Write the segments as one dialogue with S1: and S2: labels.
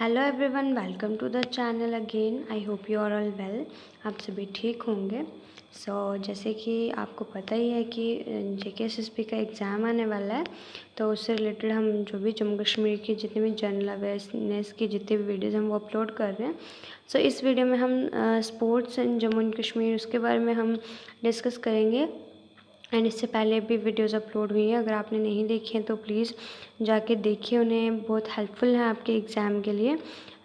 S1: Hello everyone, welcome to the channel again. I hope you are all well. आप सभी ठीक होंगे। जैसे कि आपको पता ही है कि JKSSB का एग्ज़ाम आने वाला है, तो उससे रिलेटेड हम जो भी जम्मू कश्मीर की जितनी भी जनरल अवेयरनेस की जितनी भी वीडियोज़ हम वो अपलोड कर रहे हैं। इस वीडियो में हम sports in Jammu and Kashmir उसके बारे में हम डिस्कस करेंगे। एंड इससे पहले भी वीडियोस अपलोड हुई हैं, अगर आपने नहीं देखी हैं तो प्लीज़ जाके देखिए, उन्हें बहुत हेल्पफुल है आपके एग्ज़ाम के लिए।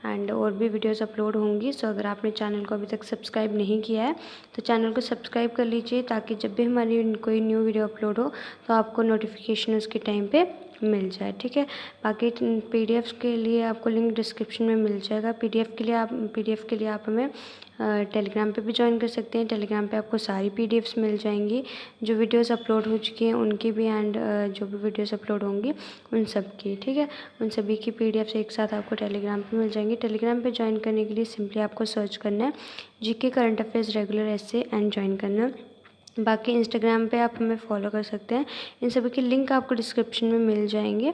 S1: एंड और भी वीडियोस अपलोड होंगी। अगर आपने चैनल को अभी तक सब्सक्राइब नहीं किया है तो चैनल को सब्सक्राइब कर लीजिए, ताकि जब भी हमारी कोई न्यू वीडियो अपलोड हो तो आपको नोटिफिकेशन उसके टाइम पे मिल जाए। ठीक है। बाकी PDF के लिए आपको लिंक डिस्क्रिप्शन में मिल जाएगा। PDF के लिए आप हमें टेलीग्राम पे भी ज्वाइन कर सकते हैं। टेलीग्राम पे आपको सारी PDFs मिल जाएंगी, जो वीडियोस अपलोड हो चुकी हैं उनकी भी, एंड जो भी वीडियोस अपलोड होंगी उन सब की। ठीक है। उन सभी की PDFs एक साथ आपको टेलीग्राम पे मिल जाएंगी। टेलीग्राम पे ज्वाइन करने के लिए सिंपली आपको सर्च करना है GK करंट अफेयर्स रेगुलर ऐसे एंड ज्वाइन करना है। बाकी इंस्टाग्राम पे आप हमें फॉलो कर सकते हैं। इन सभी के लिंक आपको डिस्क्रिप्शन में मिल जाएंगे।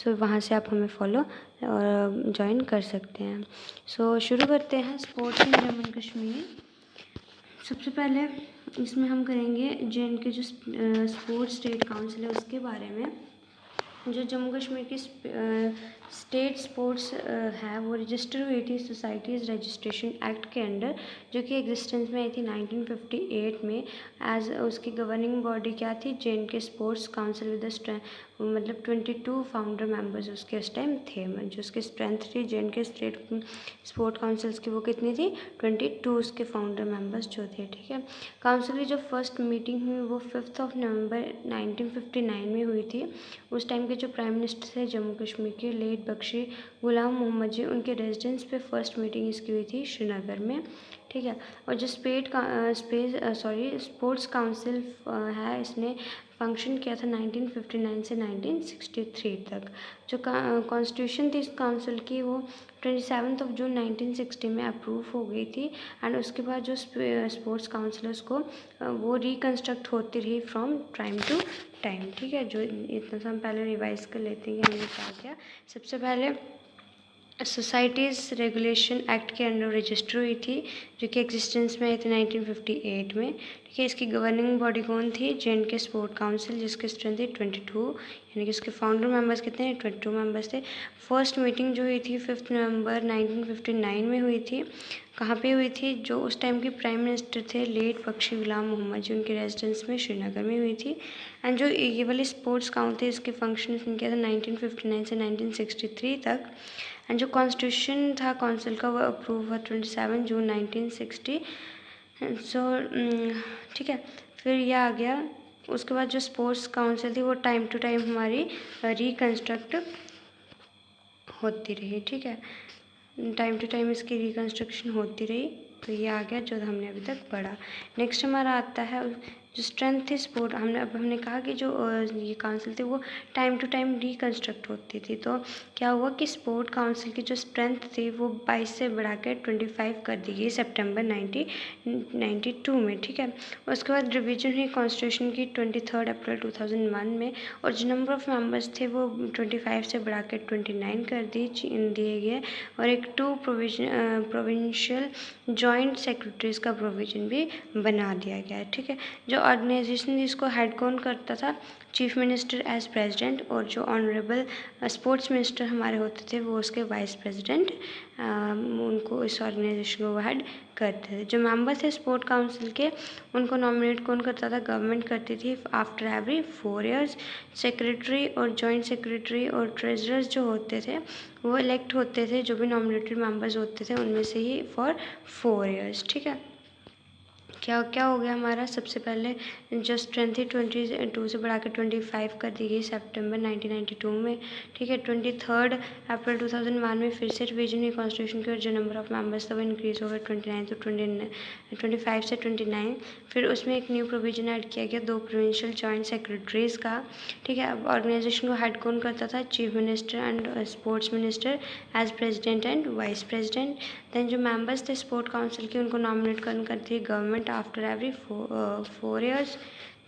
S1: वहाँ से आप हमें फॉलो और ज्वाइन कर सकते हैं। शुरू करते हैं sports in Jammu and Kashmir. सबसे पहले इसमें हम करेंगे JNK जो स्पोर्ट्स स्टेट काउंसिल है उसके बारे में। जो जम्मू कश्मीर की स्टेट स्पोर्ट्स है वो रजिस्टर हुई थी सोसाइटीज़ रजिस्ट्रेशन एक्ट के अंडर, जो कि एग्जिस्टेंस में आई थी 1958 में। एज उसकी गवर्निंग बॉडी क्या थी? JNK स्पोर्ट्स काउंसिल विद मतलब 22 फाउंडर मेंबर्स उसके उस टाइम थे। जो उसकी स्ट्रेंथ थी JNK स्टेट स्पोर्ट काउंसिल्स की वो कितनी थी? 22 उसके फाउंडर मेंबर्स जो थे। ठीक है। काउंसिल की जो फर्स्ट मीटिंग हुई वो 5 नवंबर 1959 में हुई थी। उस टाइम के जो प्राइम मिनिस्टर थे जम्मू कश्मीर के, लेट बख्शी गुलाम मोहम्मद जी, उनके रेजिडेंस पे फर्स्ट मीटिंग इसकी हुई थी श्रीनगर में। ठीक है। और जो स्पोर्ट्स काउंसिल है, इसने फंक्शन किया था 1959 से 1963 तक। जो कॉन्स्टिट्यूशन थी इस काउंसिल की वो 27 जून 1960 में अप्रूव हो गई थी। एंड उसके बाद जो स्पोर्ट्स काउंसिल है उसको वो रिकन्स्ट्रक्ट होती रही फ्रॉम टाइम टू टाइम। ठीक है। जो इतना सा हम पहले रिवाइज कर लेते हैं कि हमने क्या किया। सबसे पहले सोसाइटीज़ रेगुलेशन एक्ट के अंडर रजिस्टर हुई थी, जो कि एग्जिस्टेंस में आई थी 1958 में। ठीक है। इसकी गवर्निंग बॉडी कौन थी? JNK स्पोर्ट काउंसिल, जिसकी स्ट्रेंथ थी 22, यानी कि इसके फाउंडर मेंबर्स कितने हैं? 22 मेंबर्स थे। फर्स्ट मीटिंग जो हुई थी 5 नवंबर 1959 में हुई थी। कहाँ पे हुई थी? जो उस टाइम के प्राइम मिनिस्टर थे लेट बख्शी गुलाम मोहम्मद जी, उनके रेजिडेंस में श्रीनगर में हुई थी। एंड जो ये वाली स्पोर्ट्स काउंसिल थे इसके फंक्शन किया था 1959 से 1963 तक। एंड जो कॉन्स्टिट्यूशन था काउंसिल का वो अप्रूव हुआ 27 जून 1960। ठीक है। फिर ये आ गया। उसके बाद जो स्पोर्ट्स काउंसिल थी वो टाइम टू टाइम हमारी रिकन्स्ट्रक्ट होती रही। ठीक है। टाइम टू टाइम इसकी रिकन्स्ट्रक्शन होती रही। तो ये आ गया जो हमने अभी तक पढ़ा। नेक्स्ट हमारा आता है जो स्ट्रेंथ थी स्पोर्ट। हमने कहा कि जो ये काउंसिल थी वो टाइम टू टाइम रिकन्स्ट्रक्ट होती थी। तो क्या हुआ कि स्पोर्ट काउंसिल की जो स्ट्रेंथ थी वो 22 से बढ़ाकर 25 कर दी गई सितंबर 1992 में। ठीक है। उसके बाद रिवीजन हुई कॉन्स्टिट्यूशन की 23 अप्रैल 2001 में, और जो नंबर ऑफ़ मेंबर्स थे वो 25 से बढ़ाकर 29 कर दिए गए। और एक 2 प्रोविंशियल जॉइंट सेक्रेटरीज़ का प्रोविज़न भी बना दिया गया है। ठीक है। जो ऑर्गेनाइजेशन इसको हेड कौन करता था? चीफ मिनिस्टर एज प्रेसिडेंट, और जो ऑनरेबल स्पोर्ट्स मिनिस्टर हमारे होते थे वो उसके वाइस प्रेसिडेंट, उनको इस ऑर्गेनाइजेशन को हेड करते थे। जो मेंबर थे स्पोर्ट काउंसिल के उनको नॉमिनेट कौन करता था? गवर्नमेंट करती थी आफ्टर एवरी 4 ईयर्स। सेक्रेटरी और जॉइंट सेक्रेटरी और ट्रेजरर्स जो होते थे वो इलेक्ट होते थे, जो भी नॉमिनेटेड मेंबर्स होते थे उनमें से ही, फॉर 4 ईयर्स। ठीक है। क्या क्या हो गया हमारा? सबसे पहले जो स्ट्रेंथ थी 22 से बढ़ाकर 25 कर दी गई सितंबर 1992 में। ठीक है। 23 अप्रैल 2001 में फिर से रिवीजन हुई कॉन्स्टिट्यूशन की, और जो नंबर ऑफ मेंबर्स था वो इंक्रीज़ हो गया 29 तो 25 से 29। फिर उसमें एक न्यू प्रोविजन ऐड किया गया 2 प्रोविंशियल जॉइंट सेक्रेटरीज़ का। ठीक है। अब ऑर्गेनाइजेशन को हेड कौन करता था? Chief minister and sports minister as president and vice president. Then जो मेंबर्स थे स्पोर्ट काउंसिल के उनको नॉमिनेट करती है गवर्नमेंट आफ्टर एवरी 4 ईयर्स।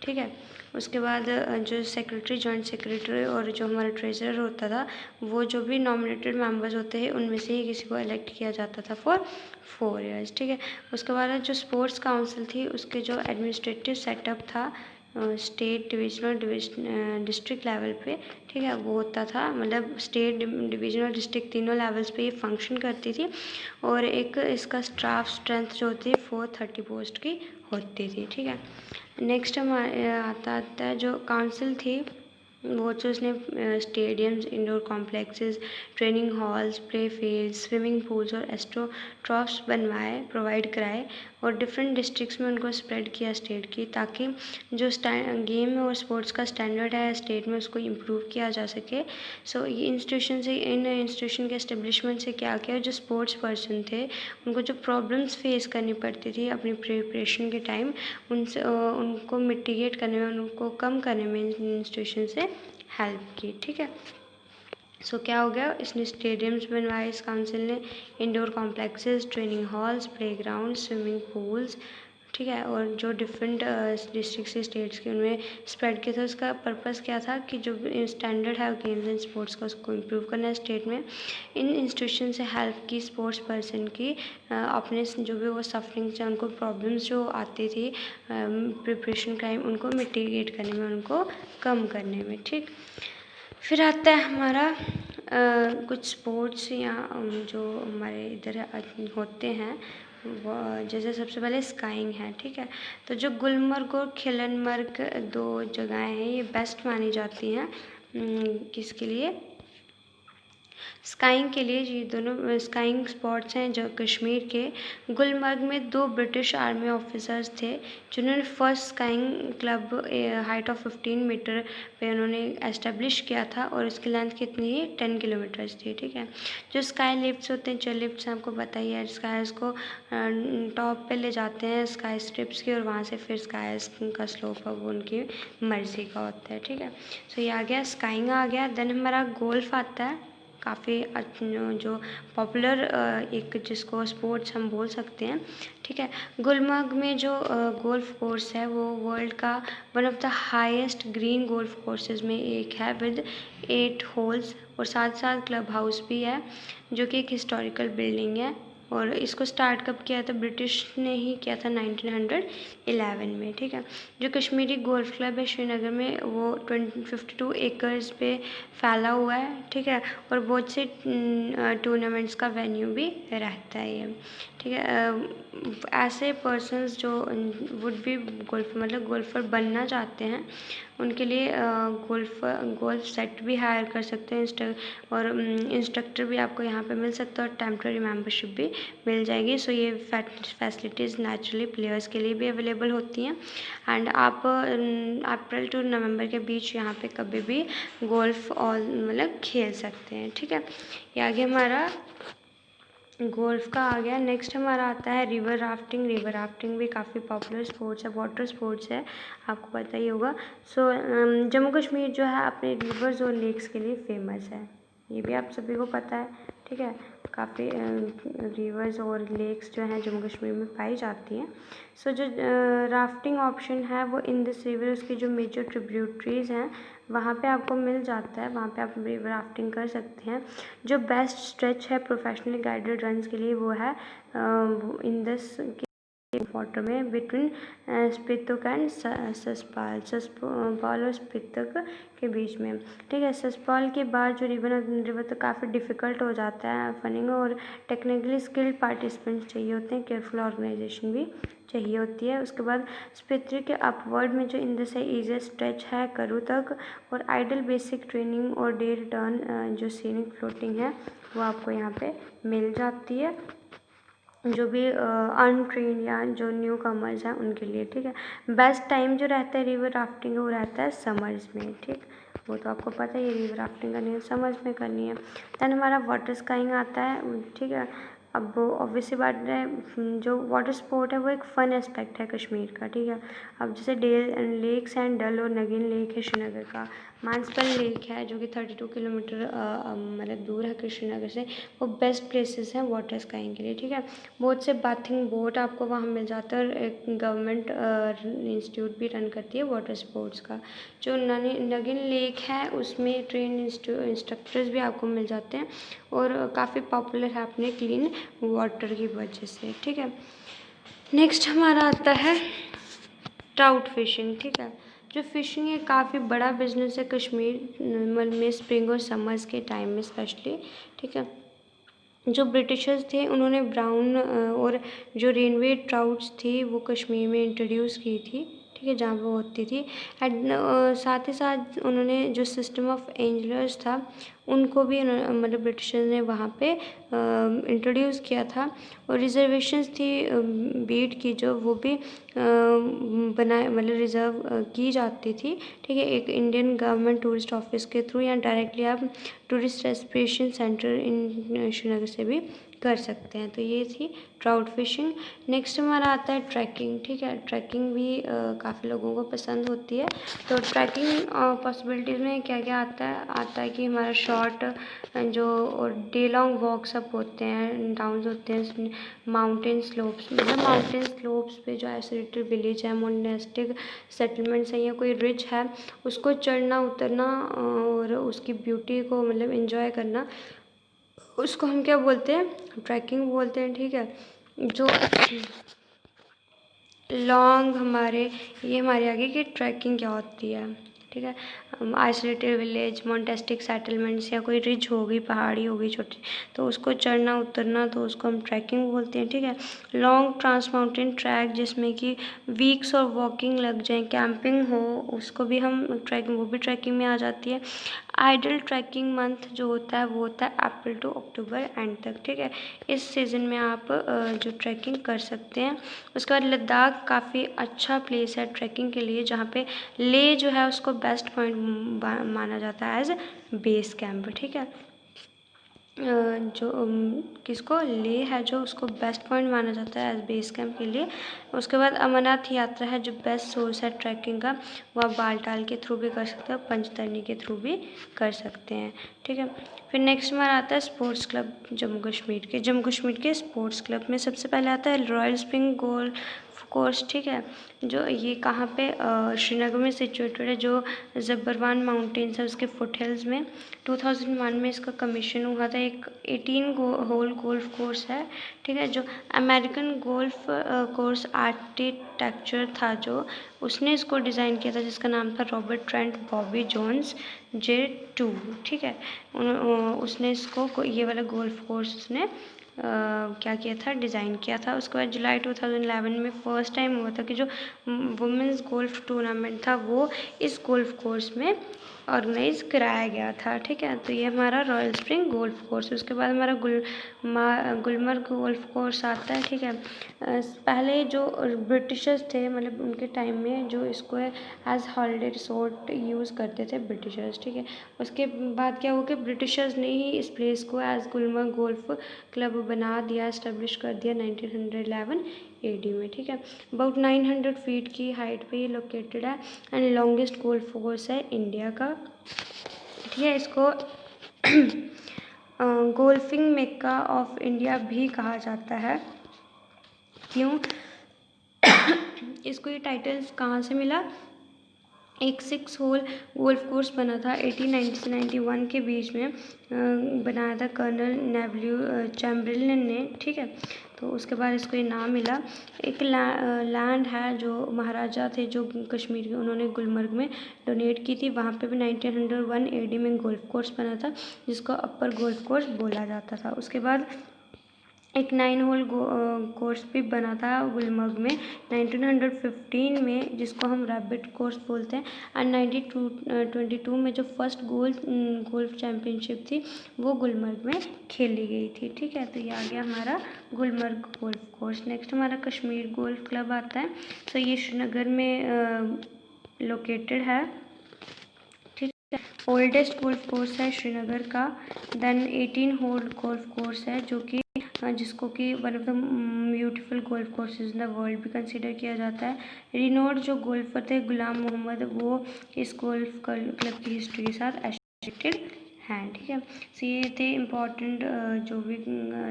S1: ठीक है। उसके बाद जो सेक्रेटरी, जॉइंट सेक्रेटरी और जो हमारा ट्रेजरर होता था, वो जो भी नॉमिनेटेड मेंबर्स होते हैं उनमें से ही किसी को इलेक्ट किया जाता था फॉर 4 ईयर्स, ठीक है। उसके बाद जो स्पोर्ट्स काउंसिल थी, उसके जो एडमिनिस्ट्रेटिव सेटअप था स्टेट, डिविजनल, डिस्ट्रिक्ट लेवल पे, ठीक है, वो होता था। मतलब स्टेट, डिविजनल, डिस्ट्रिक्ट तीनों लेवल्स पे ये फंक्शन करती थी। और एक इसका स्टाफ स्ट्रेंथ जो होती है 430 पोस्ट की होती थी, ठीक है। नेक्स्ट हमारे आता है जो काउंसिल थी, वो जो उसने stadiums, indoor complexes, training halls, play field, swimming pools और एस्ट्रोट्रॉफ्स बनवाए, प्रोवाइड कराए और डिफरेंट डिस्ट्रिक्ट्स में उनको स्प्रेड किया स्टेट की, ताकि जो गेम और स्पोर्ट्स का स्टैंडर्ड है स्टेट में उसको इम्प्रूव किया जा सके। सो ये इंस्टीट्यूशन से, इन इंस्टीट्यूशन के एस्टेब्लिशमेंट से क्या किया, जो स्पोर्ट्स पर्सन थे उनको जो प्रॉब्लम्स फेस करनी पड़ती थी अपनी प्रिपरेशन के टाइम, उनसे उनको मिटिगेट करने में, उनको कम करने में इंस्टीट्यूशन से हेल्प की, ठीक है। सो क्या हो गया, इसने स्टेडियम्स बनवाए इस काउंसिल ने, indoor complexes, training halls, playground, swimming pools, ठीक है। और जो डिफरेंट डिस्ट्रिक्ट से स्टेट्स के उनमें स्प्रेड किया था। उसका पर्पस क्या था कि जो स्टैंडर्ड है गेम्स एंड स्पोर्ट्स का, उसको इम्प्रूव करना है स्टेट में। इन इंस्टीट्यूशन से हेल्प की स्पोर्ट्स पर्सन की अपने जो भी वो सफरिंग्स हैं, उनको प्रॉब्लम्स जो आती थी प्रिपरेशन टाइम, उनको मिटिगेट करने में, उनको कम करने में, ठीक। फिर आता है हमारा कुछ स्पोर्ट्स या जो हमारे इधर होते हैं, जैसे सबसे पहले स्काइंग है, ठीक है। तो जो गुलमर्ग और खिलनमर्ग 2 जगहें हैं, ये बेस्ट मानी जाती हैं किसके लिए, स्काइंग के लिए। ये दोनों स्काइंग स्पॉट्स हैं जो कश्मीर के गुलमर्ग में 2 ब्रिटिश आर्मी ऑफिसर्स थे जिन्होंने first skiing club height of 15 metre पे उन्होंने एस्टेब्लिश किया था, और इसकी लेंथ कितनी है, 10 किलोमीटर्स थी, ठीक है। जो स्काई लिफ्ट्स होते हैं, जो लिफ्ट्स आपको बताइए है, स्काइज को टॉप पे ले जाते हैं स्काई स्ट्रिप्स की, और वहाँ से फिर स्काइज का स्लोप है वो उनकी मर्जी का होता है, ठीक है। सो ये आ गया, स्काइंग आ गया। देन हमारा गोल्फ आता है, काफ़ी जो पॉपुलर एक जिसको स्पोर्ट्स हम बोल सकते हैं, ठीक है। गुलमर्ग में जो गोल्फ कोर्स है वो वर्ल्ड का one of the highest green golf courses में एक है, विद 8 होल्स, और साथ साथ क्लब हाउस भी है जो कि एक हिस्टोरिकल बिल्डिंग है। और इसको स्टार्ट कब किया था, ब्रिटिश ने ही किया था 1911 में, ठीक है। जो कश्मीरी गोल्फ क्लब है श्रीनगर में, वो 52 एकर्स पे फैला हुआ है, ठीक है। और बहुत से टूर्नामेंट्स का वेन्यू भी रहता है ये, ठीक है। ऐसे पर्सन्स जो वुड भी गोल्फर बनना चाहते हैं, उनके लिए गोल्फ सेट भी हायर कर सकते हैं, और इंस्ट्रक्टर भी आपको यहाँ पे मिल सकता है, और टेम्प्रेरी मेंबरशिप भी मिल जाएगी। सो ये फैसिलिटीज़ नेचुरली प्लेयर्स के लिए भी अवेलेबल होती हैं। एंड आप अप्रैल टू नवंबर के बीच यहाँ पे कभी भी गोल्फ और खेल सकते हैं, ठीक है। ये आगे हमारा गोल्फ का आ गया। नेक्स्ट हमारा आता है रिवर राफ्टिंग। रिवर राफ्टिंग भी काफ़ी पॉपुलर स्पोर्ट्स है, वाटर स्पोर्ट्स है, आपको पता ही होगा। सो जम्मू कश्मीर जो है अपने रिवर्स और लेक्स के लिए फेमस है, ये भी आप सभी को पता है, ठीक है। काफ़ी रिवर्स और लेक्स जो हैं जम्मू कश्मीर में पाई जाती हैं। सो जो राफ्टिंग ऑप्शन है वो इन दिस रिवर, उसकी जो मेजर ट्रिब्यूटरीज हैं वहाँ पे आपको मिल जाता है, वहाँ पे आप रिवर राफ्टिंग कर सकते हैं। जो बेस्ट स्ट्रेच है प्रोफेशनली गाइडेड रन्स के लिए वो है इन दिस वाटर में बिटवीन स्पितुक एंड ससपाल और स्पितुक के बीच में, ठीक है। ससपाल के बाद जो रिवर तो काफ़ी डिफ़िकल्ट हो जाता है फनिंग, और टेक्निकली स्किल्ड पार्टिसिपेंट्स चाहिए होते हैं, केयरफुल ऑर्गेनाइजेशन भी चाहिए होती है। उसके बाद स्पितुक के अपवर्ड में जो इन से ईजीएस्ट स्ट्रेच है करू तक, और आइडल बेसिक ट्रेनिंग और डे रिटर्न जो सीनिक फ्लोटिंग है वो आपको यहाँ पे मिल जाती है, जो भी अनट्रेन या जो न्यू कमर्स हैं उनके लिए, ठीक है। बेस्ट टाइम जो रहता है रिवर राफ्टिंग का वो रहता है समर्स में, ठीक। वो तो आपको पता ही है, रिवर राफ्टिंग करनी है समर्स में करनी है। दैन हमारा वाटर स्काइंग आता है, ठीक है। अब ऑब्वियसली बात है, जो वाटर स्पोर्ट है वो एक फ़न एस्पेक्ट है कश्मीर का, ठीक है। अब जैसे लेक्स एंड डल और नगीन लेक है श्रीनगर का, मानसबल लेक है जो कि 32 किलोमीटर मतलब दूर है श्रीनगर से। वो बेस्ट प्लेसेस हैं वाटर स्काइंग के लिए, ठीक है। बहुत से बाथिंग बोट आपको वहाँ मिल जाता है, और एक गवर्नमेंट इंस्टीट्यूट भी रन करती है वाटर स्पोर्ट्स का। जो नगिन लेक है उसमें ट्रेन इंस्ट्रक्टर्स भी आपको मिल जाते हैं, और काफ़ी पॉपुलर है अपने क्लीन वाटर की वजह से, ठीक है। नेक्स्ट हमारा आता है ट्राउट फिशिंग, ठीक है। जो फिशिंग है काफ़ी बड़ा बिजनेस है कश्मीर में स्प्रिंग और समर्स के टाइम में स्पेशली, ठीक है। जो ब्रिटिशर्स थे उन्होंने ब्राउन और जो रेनवे ट्राउट्स थी वो कश्मीर में इंट्रोड्यूस की थी, ठीक है, जहाँ वो होती थी। साथ ही साथ उन्होंने जो सिस्टम ऑफ एंजलर्स था उनको भी मतलब ब्रिटिशर्स ने वहाँ पे इंट्रोड्यूस किया था। और रिजर्वेशंस थी बीट की जो वो भी बनाए मतलब रिज़र्व की जाती थी, ठीक है, एक इंडियन गवर्नमेंट टूरिस्ट ऑफिस के थ्रू, या डायरेक्टली आप टूरिस्ट रेस्पिरेशन सेंटर इन श्रीनगर से भी कर सकते हैं। तो ये थी ट्राउट फिशिंग। नेक्स्ट हमारा आता है ट्रैकिंग, ठीक है। ट्रैकिंग भी काफ़ी लोगों को पसंद होती है। तो ट्रैकिंग पॉसिबिलिटीज़ में क्या क्या आता है कि हमारा शॉर्ट जो डे लॉन्ग वॉक्स अप होते हैं, डाउन्स होते हैं माउंटेन स्लोप्स, मतलब माउंटेन स्लोप्स पे जो आइसोलेटेड विलेज है, मोनेस्टिक सेटलमेंट्स हैं या कोई रिच है, उसको चढ़ना उतरना और उसकी ब्यूटी को मतलब एंजॉय करना, उसको हम क्या बोलते हैं, ट्रैकिंग बोलते हैं, ठीक है। जो लॉन्ग ये हमारे आगे की ट्रैकिंग क्या होती है, ठीक है। आइसोलेटेड विलेज, मोनेस्टिक सेटलमेंट्स या कोई रिज होगी, पहाड़ी होगी छोटी, तो उसको चढ़ना उतरना तो उसको हम ट्रैकिंग बोलते हैं, ठीक है। लॉन्ग ट्रांस माउंटेन ट्रैक जिसमें कि वीक्स और वॉकिंग लग जाए, कैंपिंग हो, उसको भी हम ट्रैकिंग, वो भी ट्रैकिंग में आ जाती है। आइडल ट्रैकिंग मंथ जो होता है वो होता है अप्रैल टू अक्टूबर एंड तक, ठीक है। इस सीज़न में आप जो ट्रैकिंग कर सकते हैं। उसके बाद लद्दाख काफ़ी अच्छा प्लेस है ट्रैकिंग के लिए, जहाँ पे ले जो है उसको बेस्ट पॉइंट माना जाता है एज बेस कैंप, ठीक है। जो किसको ले है जो उसको बेस्ट पॉइंट माना जाता है एज बेस कैंप के लिए। उसके बाद अमरनाथ यात्रा है जो बेस्ट सोर्स है ट्रैकिंग का, वो आप बालटाल के थ्रू भी कर सकते हो, पंचतरनी के थ्रू भी कर सकते हैं, ठीक है। फिर नेक्स्ट हमारा आता है स्पोर्ट्स क्लब जम्मू कश्मीर के स्पोर्ट्स क्लब में सबसे पहले आता है रॉयल स्प्रिंग गोल्फ कोर्स, ठीक है। जो ये कहाँ पे श्रीनगर में सिचुएटेड है, जो ज़बरवान माउंटेन्स है उसके फुट हिल्स में। 2001 में इसका कमीशन हुआ था। एक 18 होल गोल्फ कोर्स है, ठीक है। जो अमेरिकन गोल्फ कोर्स आर्किटेक्चर था जो उसने इसको डिज़ाइन किया था, जिसका नाम था Robert Trent Bobby Jones J2, ठीक है। उसने इसको ये वाला गोल्फ कोर्स उसने क्या किया था, डिज़ाइन किया था। उसके बाद जुलाई 2011 में फ़र्स्ट टाइम हुआ था कि जो वुमेंस गोल्फ टूर्नामेंट था वो इस गोल्फ कोर्स में ऑर्गेनाइज कराया गया था, ठीक है। तो ये हमारा रॉयल स्प्रिंग गोल्फ कोर्स। उसके बाद हमारा गुलमर्ग गोल्फ कोर्स आता है, ठीक है। पहले जो ब्रिटिशर्स थे मतलब उनके टाइम में जो इसको एज हॉलीडे रिसोर्ट यूज़ करते थे ब्रिटिशर्स, ठीक है। उसके बाद क्या हुआ कि ब्रिटिशर्स ने ही इस प्लेस को एज गुलमर्ग गोल्फ क्लब बना दिया, इस्टेब्लिश कर दिया 1911 AD में, ठीक है। अबाउट 900 फीट की हाइट पे ये लोकेटेड है एंड लॉन्गेस्ट गोल्फ कोर्स है इंडिया का, ठीक है। इसको गोल्फिंग मेक्का ऑफ इंडिया भी कहा जाता है। क्यों? इसको ये टाइटल्स कहाँ से मिला? एक 6 होल गोल्फ कोर्स बना था 1890 से 91 के बीच में, बनाया था कर्नल नेवल्यू चैम्बरलेन ने, ठीक है। तो उसके बाद इसको ये नाम मिला। एक लैंड है जो महाराजा थे जो कश्मीर के, उन्होंने गुलमर्ग में डोनेट की थी, वहाँ पे भी 1901 AD में गोल्फ कोर्स बना था जिसको अपर गोल्फ कोर्स बोला जाता था। उसके बाद एक 9 होल कोर्स भी बना था गुलमर्ग में 1915 में, जिसको हम रैबिट कोर्स बोलते हैं। एंड 1922 में जो फर्स्ट गोल्फ चैम्पियनशिप थी वो गुलमर्ग में खेली गई थी, ठीक है। तो ये आ गया हमारा गुलमर्ग गोल्फ कोर्स। नेक्स्ट हमारा कश्मीर गोल्फ क्लब आता है। तो ये श्रीनगर में लोकेटेड है, ठीक है। ओल्डेस्ट गोल्फ कोर्स है श्रीनगर का। देन 18 होल गोल्फ कोर्स है जो कि जिसको कि one of the beautiful golf courses in the world भी कंसिडर किया जाता है। रिनोड जो गोल्फर थे गुलाम मोहम्मद, वो इस गोल्फ क्लब की हिस्ट्री के साथ एसोसिएटेड हैं। ठीक है, सो ये थे इम्पॉर्टेंट जो भी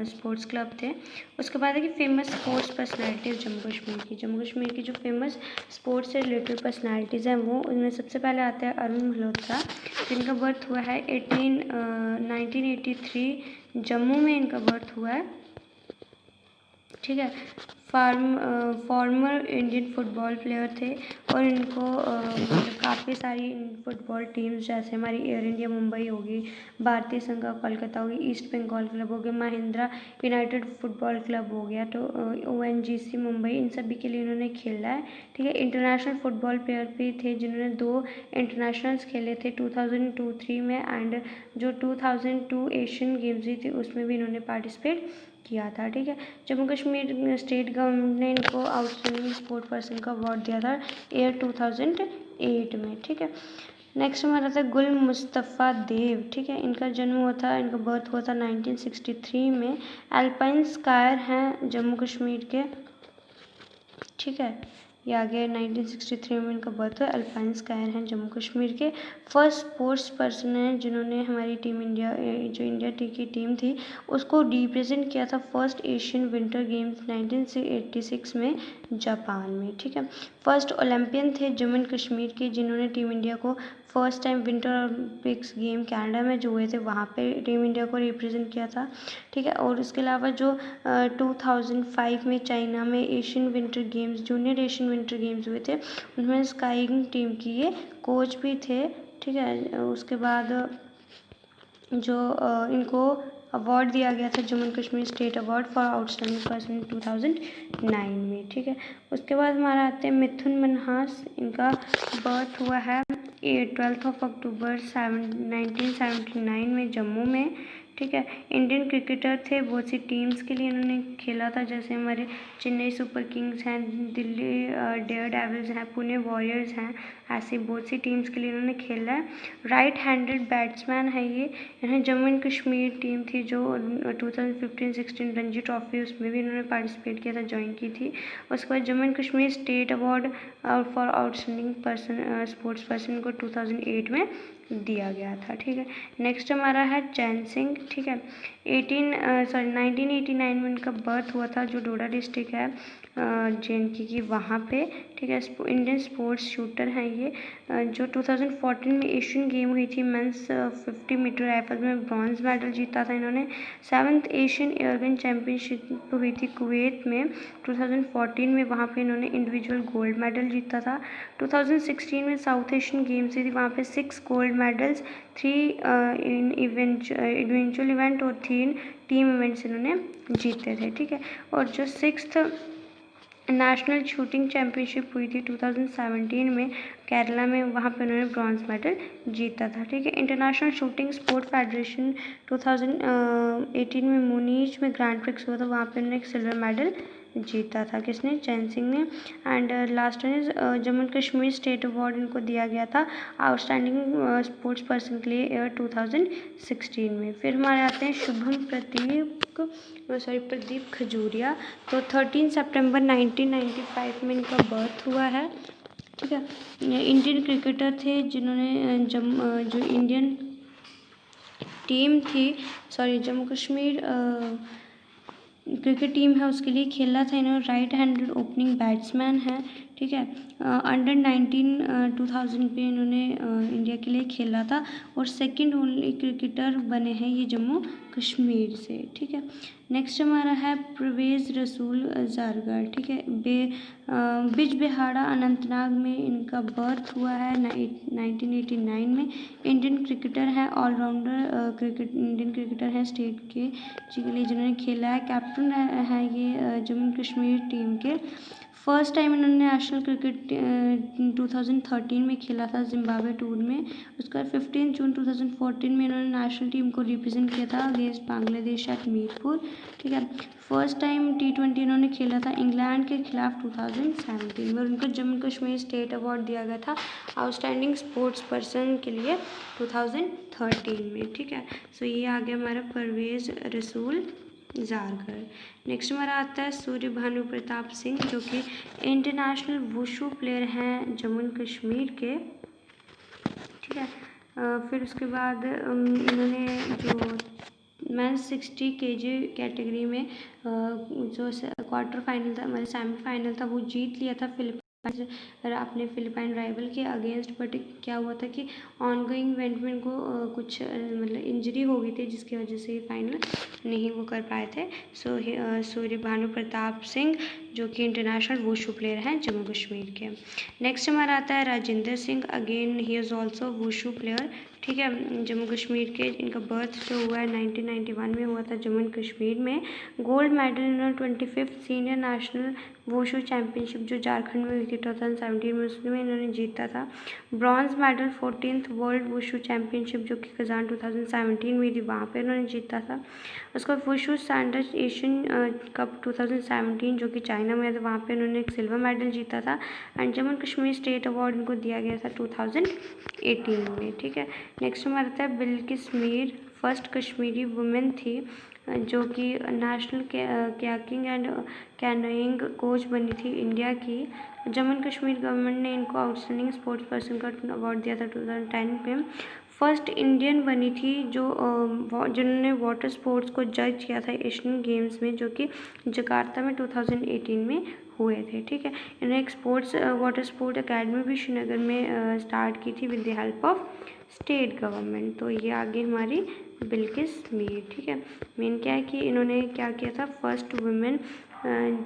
S1: स्पोर्ट्स क्लब थे। उसके बाद है कि famous sports personalities Jammu Kashmir की जो फेमस स्पोर्ट्स से रिलेटेड पर्सनैलिटीज़ हैं वो, उनमें सबसे पहले आते हैं अरुण मल्होत्रा, जिनका बर्थ हुआ है 1983 जम्मू में इनका बर्थ हुआ है। ठीक है, फॉर्मर इंडियन फुटबॉल प्लेयर थे और इनको मतलब काफ़ी सारी फुटबॉल टीम्स जैसे हमारी एयर इंडिया मुंबई होगी, भारतीय संघ कोलकाता होगी, ईस्ट बंगाल क्लब हो गया, महिंद्रा यूनाइटेड फुटबॉल क्लब हो गया, तो ONGC मुंबई, इन सभी के लिए इन्होंने खेला है। ठीक है, इंटरनेशनल फुटबॉल प्लेयर भी थे जिन्होंने 2 इंटरनेशनल्स खेले थे 2002-03 में, एंड जो 2002 एशियन गेम्स हुई थी उसमें भी इन्होंने पार्टिसिपेट किया था। ठीक है, जम्मू कश्मीर स्टेट गवर्नमेंट ने इनको आउटस्टैंडिंग स्पोर्ट पर्सन का अवार्ड दिया था ईयर 2008 में। ठीक है, नेक्स्ट हमारा था गुल मुस्तफ़ा देव। ठीक है, इनका बर्थ हुआ था 1963 में। एल्पाइन स्कायर हैं जम्मू कश्मीर के। ठीक है, ये आगे 1963 में इनका बर्थ हुआ। अल्पाइन स्कायर हैं जम्मू कश्मीर के। फर्स्ट स्पोर्ट्स पर्सन हैं जिन्होंने हमारी टीम इंडिया, जो इंडिया की टीम थी उसको रिप्रेजेंट किया था फर्स्ट एशियन विंटर गेम्स 1986 में जापान में। ठीक है, फर्स्ट ओलंपियन थे जम्मू एंड कश्मीर के जिन्होंने टीम इंडिया को first time winter Olympics game Canada में जो हुए थे वहाँ पे टीम इंडिया को रिप्रेजेंट किया था। ठीक है, और इसके अलावा जो 2005 में चाइना में Asian winter games, junior Asian winter games हुए थे, उनमें स्काइंग टीम की ये कोच भी थे। ठीक है, उसके बाद जो इनको अवार्ड दिया गया था Jammu and Kashmir state award for outstanding person 2009 में। ठीक है, उसके बाद हमारा आते हैं मिथुन मन्हास। इनका बर्थ हुआ है 12 अक्टूबर 1979 में जम्मू में। ठीक है, इंडियन क्रिकेटर थे, बहुत सी टीम्स के लिए इन्होंने खेला था जैसे हमारे चेन्नई सुपर किंग्स हैं, दिल्ली डेयर डेविल्स हैं, पुणे वॉरियर्स हैं, ऐसी बहुत सी टीम्स के लिए इन्होंने खेला है। राइट हैंडेड बैट्समैन है ये। इन्हें जम्मू एंड कश्मीर टीम थी जो 2015-16 रणजी ट्रॉफी, उसमें भी इन्होंने पार्टिसिपेट किया था, ज्वाइन की थी। उसके बाद Jammu and Kashmir state award for outstanding person sports person को 2008 में दिया गया था। ठीक है, नेक्स्ट हमारा है चैन सिंह। ठीक है, 1989 में इनका बर्थ हुआ था, जो डोडा डिस्ट्रिक्ट है JNK की वहाँ पे। ठीक है, इंडियन स्पोर्ट्स शूटर हैं ये, जो 2014 में एशियन गेम हुई थी मेंस 50 मीटर राइफल में ब्रॉन्ज मेडल जीता था इन्होंने। 7th एशियन एयरगन चैम्पियनशिप हुई थी कुवैत में 2014 में, वहाँ पे इन्होंने इंडिविजुअल गोल्ड मेडल जीता था। 2016 में साउथ एशियन गेम्स हुई थी, वहाँ पे 6 गोल्ड मेडल्स, 3 इन इंडिविजुअल इवेंट और 3 टीम इवेंट्स इन्होंने जीते थे। ठीक है, और जो 6th नेशनल शूटिंग चैम्पियनशिप हुई थी 2017 में केरला में, वहाँ पे उन्होंने ब्रॉन्ज मेडल जीता था। ठीक है, इंटरनेशनल शूटिंग स्पोर्ट फेडरेशन 2018 में मुनीच में ग्रैंड प्रिक्स हुआ था, वहाँ पे उन्होंने एक सिल्वर मेडल जीता था। किसने? चैन सिंह ने। And last one is Jammu and Kashmir state award इनको दिया गया था आउटस्टैंडिंग स्पोर्ट्स पर्सन के लिए ईयर 2016 में। फिर हमारे आते हैं प्रदीप खजूरिया। तो 13 सितंबर 1995 में इनका बर्थ हुआ है। ठीक है, इंडियन क्रिकेटर थे जिन्होंने जो इंडियन टीम थी, जम्मू कश्मीर क्रिकेट टीम है उसके लिए खेला था इन्होंने। राइट हैंडेड ओपनिंग बैट्समैन है। ठीक है, अंडर 19 2000 पे इन्होंने इंडिया के लिए खेला था और सेकंड ओनली क्रिकेटर बने हैं ये जम्मू कश्मीर से। ठीक है, नेक्स्ट हमारा है परवेज़ रसूल ज़रगर। ठीक है, बिजबिहाड़ा अनंतनाग में इनका बर्थ हुआ है 1989 में। इंडियन क्रिकेटर हैं, ऑलराउंडर इंडियन क्रिकेटर हैं स्टेट के लिए जिन्होंने खेला है। कैप्टन है ये जम्मू कश्मीर टीम के। फर्स्ट टाइम इन्होंने नेशनल क्रिकेट 2013 में खेला था जिम्बाब्वे टूर में। उसके बाद 15 जून 2014 में इन्होंने नेशनल टीम को रिप्रेजेंट किया था अगेंस्ट बांग्लादेश एट मीरपुर। ठीक है, फर्स्ट टाइम T20 इन्होंने खेला था इंग्लैंड के खिलाफ 2017 में, और उनको जम्मू कश्मीर स्टेट अवार्ड दिया गया था आउटस्टैंडिंग स्पोर्ट्स पर्सन के लिए 2013 में। ठीक है, सो ये आ गया हमारा परवेज़ रसूल जारगर। नेक्स्ट हमारा आता है सूर्य भानु प्रताप सिंह, जो कि इंटरनेशनल वुशु प्लेयर हैं जम्मू कश्मीर के। ठीक है, फिर उसके बाद इन्होंने जो मेंस 60 kg कैटेगरी में जो क्वार्टर फाइनल था, मतलब सेमीफाइनल था, वो जीत लिया था अपने फिलिपाइन राइवल के अगेंस्ट। बट क्या हुआ था कि ऑनगोइंग इवेंट में इनको कुछ मतलब इंजरी हो गई थी, जिसकी वजह से फाइनल नहीं वो कर पाए थे। सो सूर्य भानु प्रताप सिंह, जो कि इंटरनेशनल वुशु प्लेयर हैं जम्मू कश्मीर के। नेक्स्ट हमारा आता है Rajendra Singh, again he is also wushu player. ठीक है, जम्मू कश्मीर के, इनका बर्थ जो हुआ है 1991 में हुआ था जम्मू कश्मीर में। गोल्ड मेडल इन्होंने 25th senior national wushu championship जो झारखंड में हुई थी 2017 में, उसमें इन्होंने जीता था। Bronze medal 14th world wushu championship जो कि कजान 2017 में हुई थी, वहाँ पे इन्होंने जीता था। उसके बाद वुशु स्टैंडर्ड एशियन कप 2017 जो कि चाइना में है, तो वहाँ पे इन्होंने एक सिल्वर मेडल जीता था। And Jammu Kashmir state award इनको दिया गया था 2018 में। ठीक है, नेक्स्ट हमारा आता है बिल्किस मीर, फर्स्ट कश्मीरी वुमेन थी जो कि national kayaking and canoeing coach बनी थी इंडिया की। जम्मू कश्मीर गवर्नमेंट ने इनको आउटस्टैंडिंग स्पोर्ट्स पर्सन का अवार्ड दिया था 2010 में। फर्स्ट इंडियन बनी थी जो जिन्होंने वाटर स्पोर्ट्स को जज किया था एशियन गेम्स में, जो कि जकार्ता में 2018 में हुए थे। ठीक है, इन्होंने एक स्पोर्ट्स वाटर स्पोर्ट अकेडमी भी श्रीनगर में स्टार्ट की थी with the help of state government. तो ये आगे हमारी बिल्किस मीर। ठीक है, मेन क्या है कि इन्होंने क्या किया था, फर्स्ट वुमेन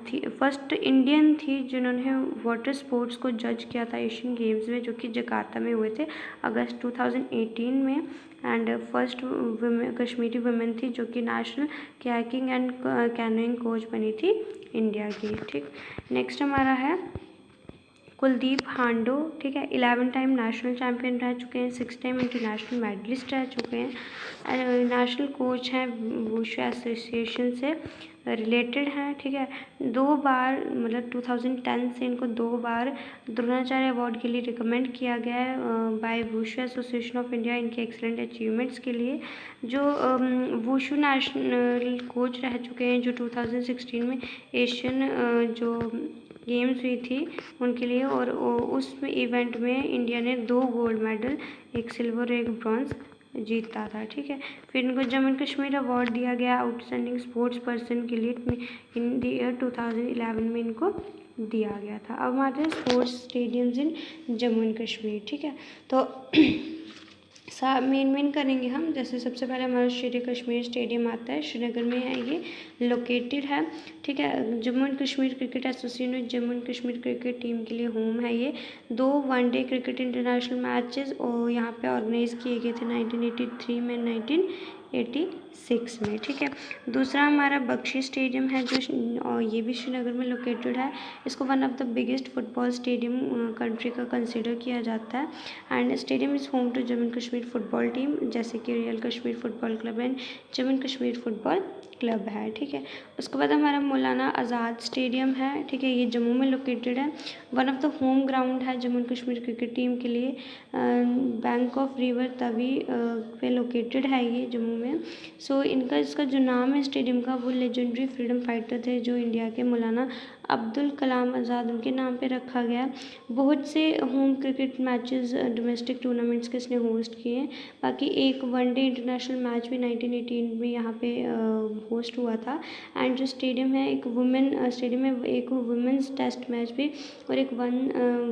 S1: थी, फर्स्ट इंडियन थी जिन्होंने वाटर स्पोर्ट्स को जज किया था एशियन गेम्स में, जो कि जकार्ता में हुए थे अगस्त 2018 में। एंड फर्स्ट कश्मीरी वुमेन थी जो कि national kayaking and canoeing coach बनी थी इंडिया की। ठीक, नेक्स्ट हमारा है कुलदीप हांडो। ठीक है, 11 टाइम नेशनल चैम्पियन रह चुके हैं, 6 टाइम इंटरनेशनल मेडलिस्ट रह चुके हैं, नेशनल कोच हैं, वुशु एसोसिएशन से रिलेटेड हैं। ठीक है, 2 बार मतलब 2010 से इनको 2 बार द्रोणाचार्य अवार्ड के लिए रिकमेंड किया गया है by wushu association of India इनके एक्सीलेंट अचीवमेंट्स के लिए। जो वुशु नेशनल कोच रह चुके हैं, जो 2016 में एशियन जो गेम्स हुई थी उनके लिए, और उस इवेंट में इंडिया ने 2 गोल्ड मेडल, एक सिल्वर एक ब्रॉन्ज जीता था। ठीक है, फिर इनको जम्मू कश्मीर अवार्ड दिया गया आउटस्टैंडिंग स्पोर्ट्स पर्सन के लिए इन द ईयर 2011 में इनको दिया गया था। अब हमारे sports stadiums in Jammu and Kashmir. ठीक है, तो मेन करेंगे हम। जैसे सबसे पहले हमारा श्री कश्मीर स्टेडियम आता है, श्रीनगर में है, ये लोकेटेड है। ठीक है, Jammu and Kashmir cricket association Jammu and Kashmir cricket team के लिए होम है ये। 2 वनडे क्रिकेट इंटरनेशनल मैचेस और यहाँ पे ऑर्गेनाइज किए गए थे 1983 में, 1986 में। ठीक है, दूसरा हमारा बख्शी स्टेडियम है जो और ये भी श्रीनगर में लोकेटेड है। इसको one of the biggest football stadium country का कंसिडर किया जाता है। And stadium is home to Jammu and Kashmir football team, जैसे कि real Kashmir football club and Jammu and Kashmir football club है। ठीक है, उसके बाद हमारा मौलाना आज़ाद स्टेडियम है। ठीक है, ये जम्मू में लोकेटेड है, one of the home ground है Jammu and Kashmir cricket team के लिए। बैंक ऑफ रिवर तवी पे लोकेटेड है ये जम्मू में। सो इसका जो नाम है स्टेडियम का, वो लेजेंडरी फ्रीडम फाइटर थे जो इंडिया के मौलाना अब्दुल कलाम आज़ाद, उनके नाम पे रखा गया। बहुत से home cricket matches domestic tournaments के इसने होस्ट किए हैं। बाकी एक वनडे इंटरनेशनल मैच भी 1918 में यहाँ पे होस्ट हुआ था। एंड जो स्टेडियम है, एक वुमेन स्टेडियम में एक वुमेंस टेस्ट मैच भी और एक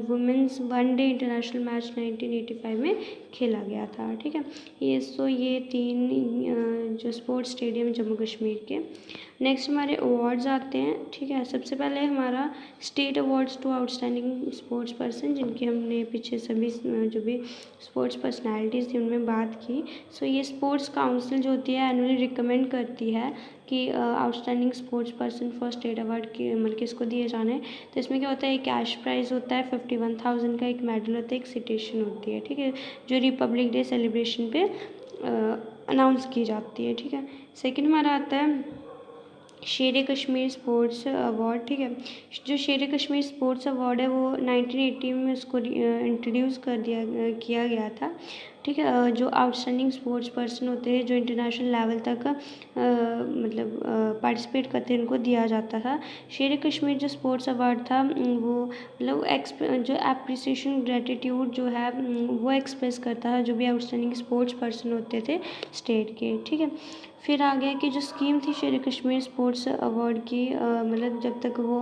S1: वुमेंस वनडे इंटरनेशनल मैच 1985 में खेला गया था। ठीक है, ये 3 जो स्पोर्ट्स स्टेडियम जम्मू कश्मीर के। नेक्स्ट हमारे अवार्ड्स आते हैं। ठीक है, सबसे पहले है हमारा state awards to outstanding sports person, जिनकी हमने पीछे सभी जो भी स्पोर्ट्स पर्सनालिटीज़ थी उनमें बात की। सो ये स्पोर्ट्स काउंसिल जो होती है एनुअली रिकमेंड करती है कि outstanding sports person for state award की मतलब किसको दिए जाने। तो इसमें क्या होता है, एक कैश प्राइज़ होता है 51,000 का, एक मेडल होता है, एक सिटेशन होती है, ठीक है, जो रिपब्लिक डे सेलिब्रेशन पे अनाउंस की जाती है, ठीक है। सेकंड हमारा आता है शेर कश्मीर स्पोर्ट्स अवार्ड, ठीक है। जो शेर कश्मीर स्पोर्ट्स अवार्ड है वो 1980 में उसको इंट्रोड्यूस किया गया था, ठीक है। जो आउटस्टैंडिंग स्पोर्ट्स पर्सन होते हैं जो इंटरनेशनल लेवल तक मतलब पार्टिसिपेट करते हैं उनको दिया जाता था। शेर कश्मीर जो स्पोर्ट्स अवार्ड था वो मतलब जो एप्रिसिएशन ग्रेटिट्यूड जो है वो एक्सप्रेस करता है जो भी आउटस्टैंडिंग स्पोर्ट्स पर्सन होते थे स्टेट के, ठीक है। फिर आ गया कि जो स्कीम थी शेर कश्मीर स्पोर्ट्स अवार्ड की मतलब जब तक वो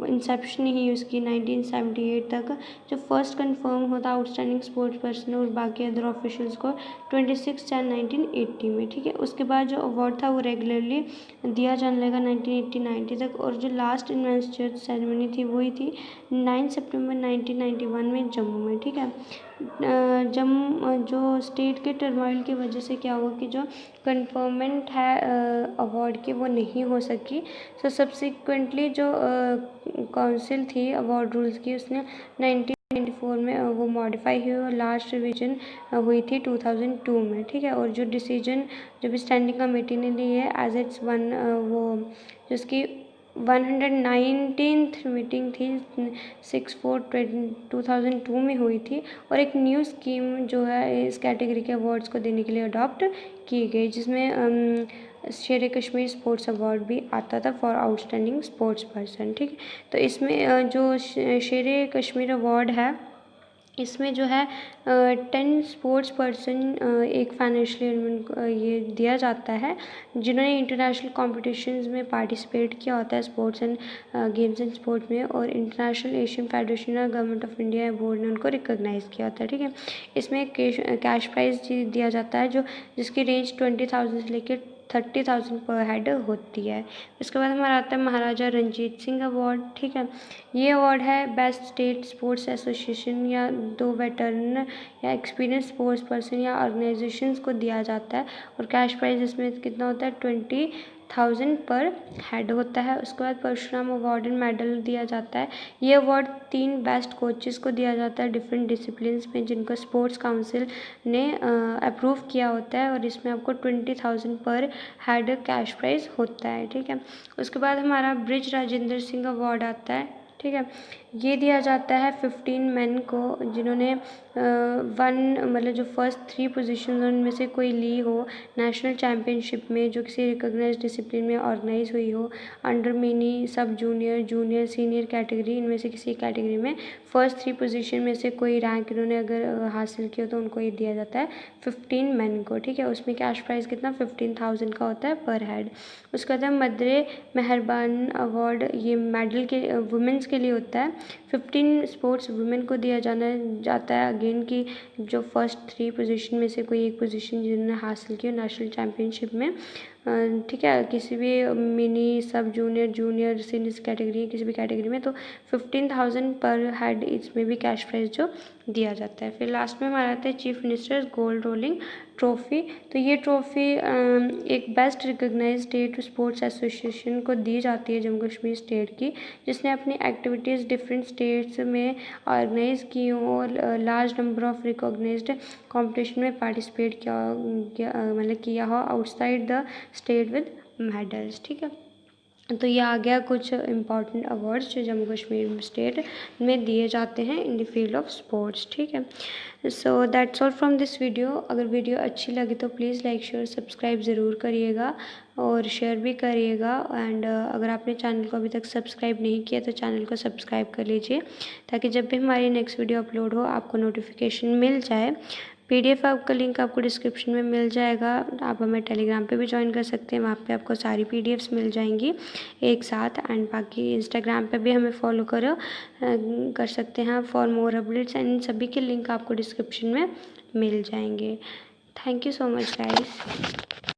S1: इंसेप्शन नहीं हुई उसकी 1978 तक, जो फर्स्ट कंफर्म होता आउटस्टैंडिंग स्पोर्ट्स पर्सन और बाकी अदर ऑफिशियल्स को 26 जन 1980 में, ठीक है। उसके बाद जो अवार्ड था वो रेगुलरली दिया जाने लगा 1980-90 तक, और जो लास्ट इन्वेस्टमेंट सेरेमनी थी वही थी 9 सितंबर 1991 में जम्मू में, ठीक है। जम्मू जो स्टेट के टर्मोइल की वजह से क्या हुआ कि जो कन्फर्मेंट है अवार्ड की वो नहीं हो सकी। सो सब्सिक्वेंटली जो काउंसिल थी अवार्ड रूल्स की उसने 1994 में वो मॉडिफाई हुई और लास्ट रिवीजन हुई थी 2002 में, ठीक है। और जो डिसीजन जो भी स्टैंडिंग कमेटी ने ली है एज इट्स वन वो जिसकी 119th मीटिंग थी 6/4/2002 में हुई थी, और एक न्यू स्कीम जो है इस कैटेगरी के अवार्ड्स को देने के लिए अडॉप्ट की गई, जिसमें शेर कश्मीर स्पोर्ट्स अवार्ड भी आता था फॉर आउटस्टैंडिंग स्पोर्ट्स पर्सन, ठीक है। तो इसमें जो शेर कश्मीर अवार्ड है इसमें जो है 10 स्पोर्ट्स पर्सन एक फाइनेंशियल ये दिया जाता है जिन्होंने इंटरनेशनल कॉम्पिटिशन्स में पार्टिसिपेट किया होता है sports and games and sport में, और इंटरनेशनल एशियन फेडरेशन और गवर्नमेंट ऑफ इंडिया बोर्ड ने उनको रिकॉग्नाइज़ किया होता है, ठीक है। इसमें कैश प्राइज़ दिया जाता है जिसकी रेंज 20,000 से लेकर 30,000 पर हेड होती है। इसके बाद हमारा आता है महाराजा रंजीत सिंह अवार्ड, ठीक है। ये अवार्ड है बेस्ट स्टेट स्पोर्ट्स एसोसिएशन या 2 वेटरन या एक्सपीरियंस स्पोर्ट्स पर्सन या ऑर्गेनाइजेशंस को दिया जाता है, और कैश प्राइज इसमें कितना होता है 20,000 पर हेड होता है। उसके बाद परशुराम अवार्ड एंड मेडल दिया जाता है। ये अवार्ड 3 बेस्ट कोचेस को दिया जाता है डिफरेंट डिसिप्लिन्स में जिनको स्पोर्ट्स काउंसिल ने अप्रूव किया होता है, और इसमें आपको 20,000 पर हेड कैश प्राइज होता है, ठीक है। उसके बाद हमारा ब्रिज राजेंद्र सिंह अवार्ड आता है, ठीक है। ये दिया जाता है 15 मैन को जिन्होंने मतलब जो फर्स्ट 3 पोजीशन उनमें से कोई ली हो नेशनल चैम्पियनशिप में जो किसी रिकॉग्नाइज्ड डिसिप्लिन में ऑर्गेनाइज हुई हो, अंडर मिनी, सब जूनियर, जूनियर, सीनियर कैटेगरी, इनमें से किसी कैटेगरी में फर्स्ट 3 पोजीशन में से कोई रैंक इन्होंने अगर हासिल किया तो उनको ये दिया जाता है 15 मैन को, ठीक है। उसमें कैश प्राइज़ कितना 15,000 का होता है पर हेड। उसके बाद मद्रे मेहरबान अवार्ड, ये मेडल के वुमेंस के लिए होता है। 15 स्पोर्ट्स वुमेन को दिया जाता है अगेन कि जो फर्स्ट 3 पोजीशन में से कोई एक पोजीशन जिन्होंने हासिल की हो नेशनल चैम्पियनशिप में, ठीक है, किसी भी मिनी, सब जूनियर, जूनियर, सीनियर कैटेगरी किसी भी कैटेगरी में, तो 15,000 पर हेड इसमें भी कैश प्राइज जो दिया जाता है। फिर लास्ट में हमारा आता है chief minister's gold rolling trophy. तो ये ट्रॉफ़ी एक best recognised state sports association को दी जाती है जम्मू कश्मीर स्टेट की, जिसने अपनी एक्टिविटीज़ डिफरेंट स्टेट्स में ऑर्गेनाइज की हों और large number of recognised competition में पार्टिसिपेट किया हो outside the state with medals, ठीक है। तो ये आ गया कुछ इम्पॉर्टेंट अवार्ड्स जो जम्मू कश्मीर स्टेट में दिए जाते हैं in the field of sports, ठीक है। So that's all from this video. अगर वीडियो अच्छी लगी तो प्लीज़ लाइक शेयर सब्सक्राइब ज़रूर करिएगा और शेयर भी करिएगा, एंड अगर आपने चैनल को अभी तक सब्सक्राइब नहीं किया तो चैनल को सब्सक्राइब कर लीजिए ताकि जब भी हमारी नेक्स्ट वीडियो अपलोड हो आपको नोटिफिकेशन मिल जाए। PDF का लिंक आपको डिस्क्रिप्शन में मिल जाएगा। आप हमें टेलीग्राम पे भी ज्वाइन कर सकते हैं, वहाँ पे आपको सारी PDFs मिल जाएंगी एक साथ, एंड बाकी इंस्टाग्राम पे भी हमें फॉलो कर सकते हैं for more updates, and in सभी के लिंक आपको डिस्क्रिप्शन में मिल जाएंगे। Thank you so much guys.